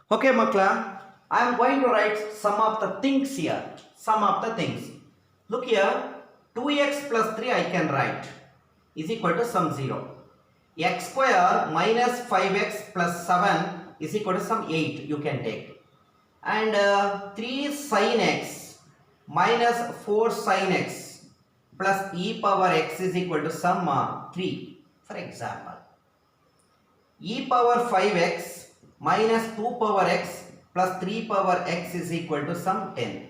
Okay, Makla, I am going to write some of the things here. Some of the things. Look here, 2x plus 3 I can write is equal to some 0. X square minus 5x plus 7 is equal to some 8 you can take. And 3 sin x minus 4 sin x plus e power x is equal to some 3, for example. E power 5x minus 2 power x plus 3 power x is equal to some 10.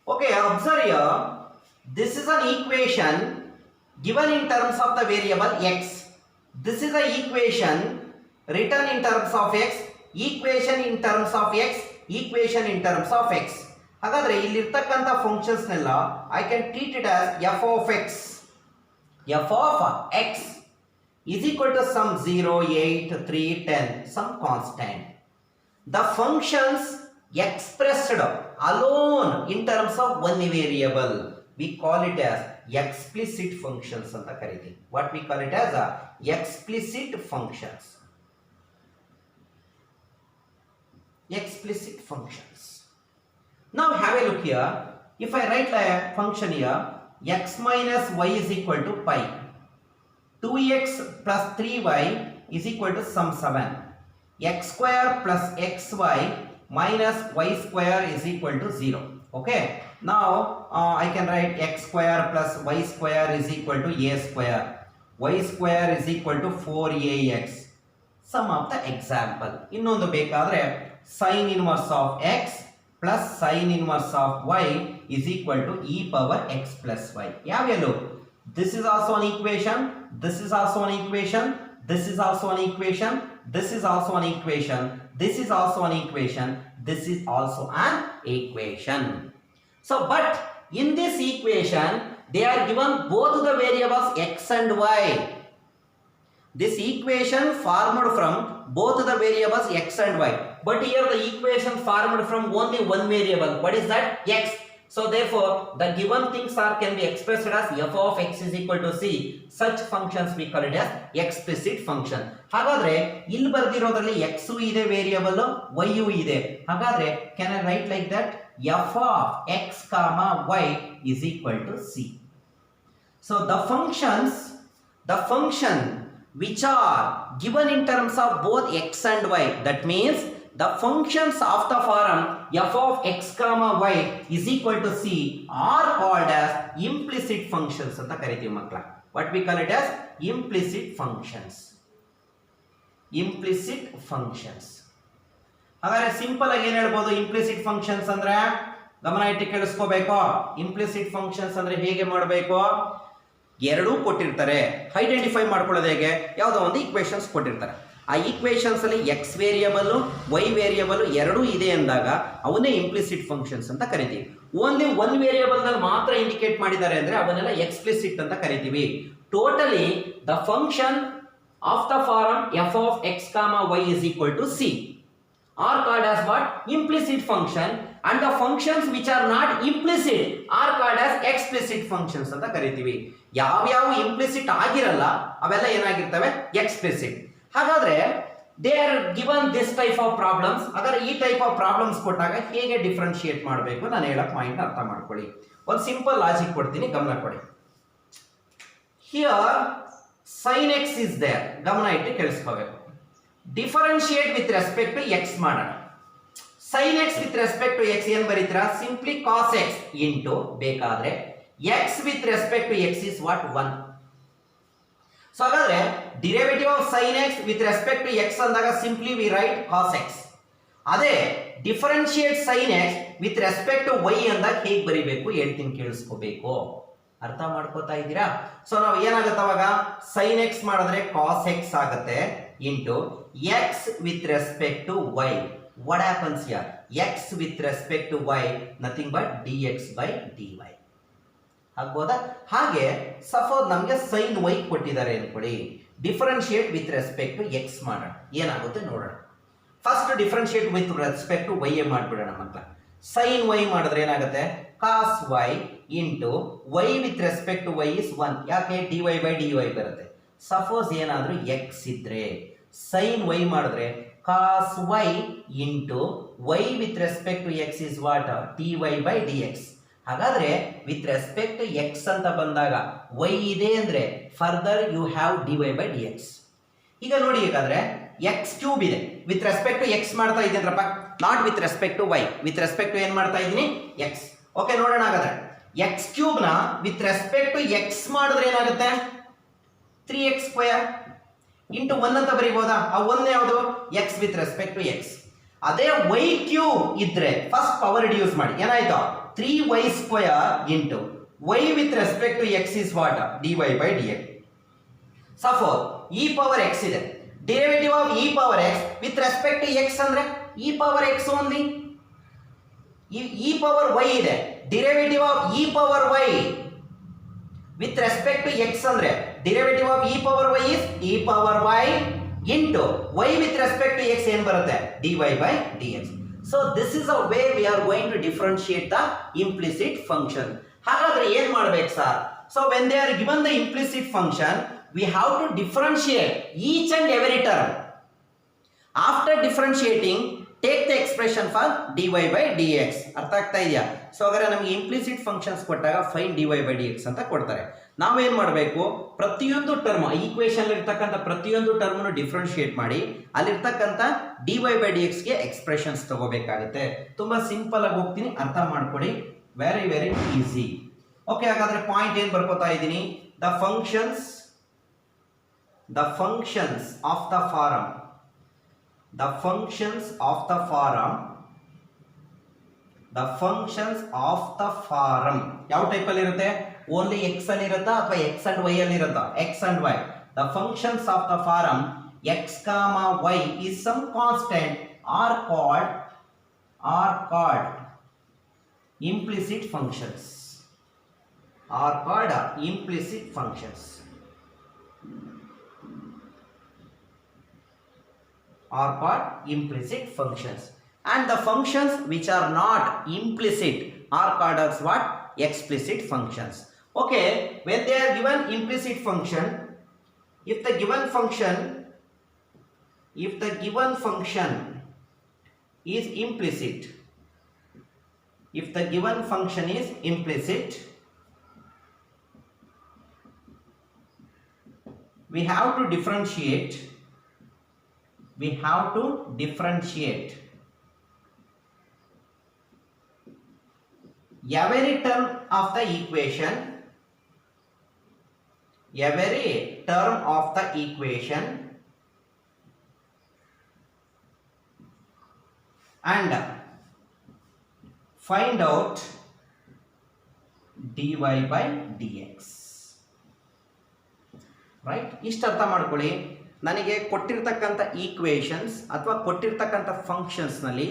Okay, observe here, this is an equation given in terms of the variable x. This is an equation written in terms of x, equation in terms of x, equation in terms of x. ಹಾಗಾದ್ರೆ ಇಲ್ಲಿರ್ತಕ್ಕಂಥ functions ನೆಲ್ಲ I can treat it as f of x. f of x is equal to some 0, 8, 3, 10, some constant. The functions expressed alone in terms of one variable, we call it as explicit functions anta kariti. What we call it as explicit functions. Explicit functions. Now have a look here. If I write a function here, x minus y is equal to pi. 2x plus 3y is equal to some 7. X square plus xy minus y square is equal to 0. Okay. Now I can write x square plus y square is equal to a square. Y square is equal to 4ax. Some of the example. ಇನ್ನೊಂದು ಬೇಕಾದ್ರೆ sin inverse of x plus sin inverse of y is equal to e power x plus y. ಯಾವ್ಯಾವು? This is also an equation, this is also an equation, this is also an equation, this is also an equation, this is also an equation, this is also an equation. So, but in this equation, they are given both the variables x and y. This equation formed from both the variables x and y. But here the equation formed from only one variable. What is that? X. So therefore, the given things can be expressed as f of x is equal to c. Such functions we call it as explicit function. ಹಾಗಾದ್ರೆ ಇಲ್ಲಿ ಬರ್ದಿರೋದ್ರಲ್ಲಿ x ಇದೆ variable y ಇದೆ. ಹಾಗಾದ್ರೆ can I write like that? f of x comma y is equal to c. So the function which are given in terms of both x and y, that means the functions of the form f of x comma y is equal to c are called as implicit functions anta kariತೀವಿ ಮಕ್ಕಳ. What we call it as implicit functions. Implicit functions. ಹಾಗಾದ್ರೆ simple ಆಗಿ ಏನು ಹೇಳ್ಬೋದು implicit functions ಅಂದ್ರೆ? ಗಮನ ಇಟ್ಟು ಕೇಳಿಸ್ಕೋಬೇಕು. implicit functions ಅಂದ್ರೆ ಹೇಗೆ ಮಾಡಬೇಕು? ಎರಡೂ ಕೊಟ್ಟಿರ್ತಾರೆ, ಐಡೆಂಟಿಫೈ ಮಾಡ್ಕೊಳ್ಳೋದು ಹೇಗೆ? ಯಾವುದೋ ಒಂದು ಈಕ್ವೇಷನ್ಸ್ ಕೊಟ್ಟಿರ್ತಾರೆ, ಆ ಈಕ್ವೇಷನ್ಸ್ ಅಲ್ಲಿ ಎಕ್ಸ್ ವೇರಿಯಬಲ್ ವೈ ವೇರಿಯಬಲ್ ಎರಡೂ ಇದೆ ಅಂದಾಗ ಅವನ್ನೇ ಇಂಪ್ಲಿಸಿಟ್ ಫಂಕ್ಷನ್ಸ್ ಅಂತ ಕರಿತೀವಿ. ಓನ್ಲಿ ಒನ್ ವೇರಿಯಬಲ್ ನಲ್ಲಿ ಮಾತ್ರ ಇಂಡಿಕೇಟ್ ಮಾಡಿದ್ದಾರೆ ಅಂದ್ರೆ ಅವನ್ನೆಲ್ಲ ಎಕ್ಸ್ಪ್ಲಿಸಿಟ್ ಅಂತ ಕರಿತೀವಿ. Totally the function of the form f of x comma y is equal to c are called as what? Implicit function, and the functions which are not implicit are called as explicit functions ಅಂತ ಕರಿತೀವಿ. ಯಾವ implicit ಆಗಿರಲ್ಲ ಅವೆಲ್ಲ ಏನಾಗಿರ್ತವೆ? Explicit. ಹಾಗಾದ್ರೆ they are given this type of problems. ಹಾಗಾದ್ರೆ ಈ type of problems ಕೊಟ್ಟಾಗ ಹೇಗೆ ಡಿಫ್ರೆನ್ಶಿಯೇಟ್ ಮಾಡಬೇಕು ನಾನು ಹೇಳೋ ಪಾಯಿಂಟ್ ಅರ್ಥ ಮಾಡ್ಕೊಳ್ಳಿ. ಒಂದು ಸಿಂಪಲ್ ಲಾಜಿಕ್ ಕೊಡ್ತೀನಿ, ಗಮನ ಕೊಡಿ. Here sin x is there, ಗಮನ ಇಟ್ಟು ಕೇಳಿಸ್ಕೋಬೇಕು. Differentiate with respect to x ಮಾಡೋಣ. sin x with respect to x ಏನು ಬರೀತೀರಾ? ಸಿಂಪ್ಲಿ cos x ಇಂಟು ಬೇಕಾದ್ರೆ x with respect to x is what? 1. So ಹಾಗಾದ್ರೆ derivative of sin x with respect to x ಅಂದಾಗ simply we write cos x. ಅದೇ differentiate sin x with respect to y ಅಂದಾಗ ಹೇಗೆ ಬರೀಬೇಕು ಹೇಳ್ತೀನಿ, ಕೇಳಿಸ್ಕೋಬೇಕು. ಅರ್ಥ ಮಾಡ್ಕೋತಾ ಇದ್ದೀರಾ? ಸೊ ನಾವು ಏನಾಗುತ್ತೆ ಅವಾಗ? sin x ಮಾಡಿದ್ರೆ cos x ಆಗುತ್ತೆ into x with respect to y. What happens here? X with respect to y nothing but dx by dy. ಆಗ್ಬೋದಾ? ಹಾಗೆ ಸಪೋಸ್ ನಮಗೆ sin y ಕೊಟ್ಟಿದ್ದಾರೆ ಅನ್ಕೊಳ್ಳಿ, differentiate with respect to x ಮಾಡೋಣ, ಏನಾಗುತ್ತೆ ನೋಡೋಣ. First differentiate with respect to y ಮಾಡ್ಬಿಡೋಣ ಮಕ್ಕಳ. sin y ಮಾಡಿದ್ರೆ ಏನಾಗುತ್ತೆ? cos y into y with respect to y is 1. ಯಾಕೆ? dy by dy ಬರುತ್ತೆ. ಸಪೋಸ್ ಏನಾದರೂ x ಇದ್ರೆ sin y ಮಾಡಿದ್ರೆ cos y into y with respect to x is what? dy by dx. ಹಾಗಾದ್ರೆ with respect to x ಅಂತ ಬಂದಾಗ y ಇದೆ ಅಂದ್ರೆ further you have dy by dx. ಈಗ ನೋಡಿ, ಹೇಗಾದ್ರೆ ಎಕ್ಸ್ ಕ್ಯೂಬ್ ಇದೆ, ವಿತ್ ರೆಸ್ಪೆಕ್ಟ್ ಟು ಎಕ್ಸ್ ಮಾಡ್ತಾ ಇದ್ದೀನಪ್ಪ, not with respect to y, with respect to ಏನ್ ಮಾಡ್ತಾ ಇದ್ದೀನಿ? ಎಕ್ಸ್. ಓಕೆ, ನೋಡೋಣ. ಹಾಗಾದ್ರೆ ಎಕ್ಸ್ ಕ್ಯೂಬ್ ನ ವಿತ್ ರೆಸ್ಪೆಕ್ಟ್ ಟು ಎಕ್ಸ್ ಮಾಡಿದ್ರೆ ಏನಾಗುತ್ತೆ? 3x² ಇಂಟು 1 ಅಂತ ಬರೀಬಹುದಾ? ಆ 1 ಯಾವುದು? X with respect to x. ಅದೇ ವೈ ಕ್ಯೂಬ್ ಇದ್ರೆ ಫಸ್ಟ್ ಪವರ್ ರಿಡ್ಯೂಸ್ ಮಾಡಿ, ಏನಾಯ್ತು? 3y² into y with respect to x is what? dy by dx. Suppose e power x ಇದೆ, derivative of e power x with respect to x ಅಂದ್ರೆ e power x only. e power y ಇದೆ, derivative of e power y with respect to x ಅಂದ್ರೆ derivative of e power y is e power y into y with respect to x ಏನು ಬರುತ್ತೆ? dy by dx. So this is a way we are going to differentiate the implicit function. ಹಾಗಾದ್ರೆ ಏನ್ ಮಾಡ್ಬೇಕು sir? So when they are given the implicit function, we have to differentiate each and every term. After differentiating, take the expression for dy by dx. ಅರ್ಥ ಆಗ್ತಾ ಇದೆಯಾ? So ಹಾಗಾದ್ರೆ ನಮಗೆ implicit functions ಕೊಟ್ಟಾಗ fine dy by dx ಅಂತ ಕೊಡ್ತಾರೆ. ನಾವೇನ್ ಮಾಡಬೇಕು? ಪ್ರತಿಯೊಂದು ಟರ್ಮ್, ಈಕ್ವೇಶನ್ ಇರ್ತಕ್ಕಂಥ ಪ್ರತಿಯೊಂದು ಟರ್ಮ್ ಡಿಫ್ರೆನ್ಶಿಯೇಟ್ ಮಾಡಿ ಅಲ್ಲಿರ್ತಕ್ಕಂಥ dy by dx ಗೆ ಎಕ್ಸ್ಪ್ರೆಷನ್ಸ್ ತಗೋಬೇಕಾಗುತ್ತೆ. ತುಂಬಾ ಸಿಂಪಲ್ ಆಗಿ ಹೋಗ್ತೀನಿ, ಅರ್ಥ ಮಾಡ್ಕೊಳ್ಳಿ. Very very easy. ಓಕೆ, ಹಾಗಾದ್ರೆ ಪಾಯಿಂಟ್ ಏನ್ ಬರ್ಕೋತಾ ಇದ್ದೀನಿ? The functions of the form, the functions of the forum ಯಾವ ಟೈಪ್ ಅಲ್ಲಿ ಇರುತ್ತೆ? ಓನ್ಲಿ x ಅಲ್ಲಿ ಇರುತ್ತಾ ಅಥವಾ x and y ಅಲ್ಲಿ ಇರುತ್ತಾ? x and y. The functions of the forum x, y is some constant are called implicit functions. And the functions which are not implicit are called as what? Explicit functions. Okay, when they are given implicit function, if the given function is implicit, we have to differentiate every term of the equation and find out dy by dx. Right? ಇಷ್ಟು ಅರ್ಥ ಮಾಡ್ಕೊಳ್ಳಿ. ನನಗೆ ಕೊಟ್ಟಿರ್ತಕ್ಕಂಥ equations ಅಥವಾ ಕೊಟ್ಟಿರ್ತಕ್ಕಂಥ ಫಂಕ್ಷನ್ಸ್ನಲ್ಲಿ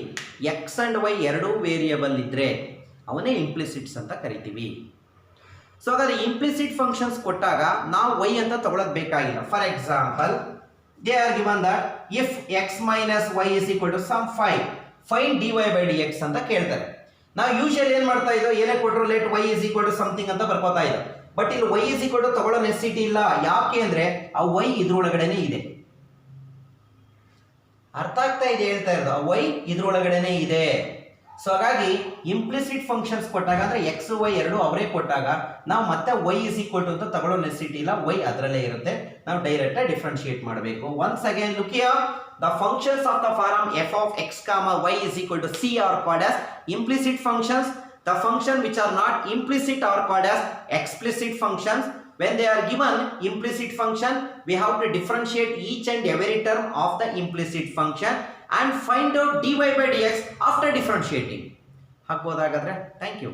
X and Y ಎರಡೂ variable ಇದ್ದರೆ ಅವನೇ ಇಂಪ್ಲಿಸಿಟ್ಸ್ ಅಂತ ಕರಿತೀವಿ. ಸೊ ಹಾಗಾದ್ರೆ ಇಂಪ್ಲಿಸಿಟ್ ಫಂಕ್ಷನ್ಸ್ ಕೊಟ್ಟಾಗ ನಾವು ವೈ ಅಂತ ತಗೊಳ್ಳೋದು ಬೇಕಾಗಿಲ್ಲ. For example, they are given that if x minus y is equal to some fine dy by dx ಅಂತ ಕೇಳ್ತಾರೆ. ನಾವು ಯೂಶಲಿ ಏನು ಮಾಡ್ತಾ ಇದ್ದೋ, ಏನೇ ಕೊಟ್ಟರು let y is equal to something ಅಂತ ಬರ್ಕೋತಾ ಇದ್ದೋ. ಬಟ್ ಇಲ್ಲಿ y is equal to ತಗೊಳ್ಳೋ ನೆಸಿಟಿ ಇಲ್ಲ. ಯಾಕೆ ಅಂದ್ರೆ ಆ y ಇದ್ರೊಳಗಡೆನೆ ಇದೆ. ಅರ್ಥ ಆಗ್ತಾ ಇದೆ ಹೇಳ್ತಾ ಇರೋದು? ಆ y ಇದ್ರೊಳಗಡೆನೆ ಇದೆ. ಸೊ ಹಾಗಾಗಿ ಇಂಪ್ಲಿಸಿಟ್ ಫಂಕ್ಷನ್ಸ್ ಕೊಟ್ಟಾಗ ಅಂದ್ರೆ ಎಕ್ಸ್ ವೈ ಎರಡು ಅವರೇ ಕೊಟ್ಟಾಗ ನಾವು ಮತ್ತೆ y is equal to ಅಂತ ತಗೊಳ್ಳೋ ನೆಸಿಟಿ ಇಲ್ಲ, y ಅದರಲ್ಲೇ ಇರುತ್ತೆ. ನಾವು ಡೈರೆಕ್ಟ್ ಆಗಿ ಡಿಫ್ರೆನ್ಶಿಯೇಟ್ ಮಾಡಬೇಕು. Once again look here, the functions of the form f of x, y is equal to c are called as implicit functions. The function which are not implicit are called as explicit functions. When they are given implicit function, we have to differentiate each and every term of the implicit function and find out dy by dx after differentiating. ಹಾಗಬೋದಾಗಾದ್ರೆ thank you.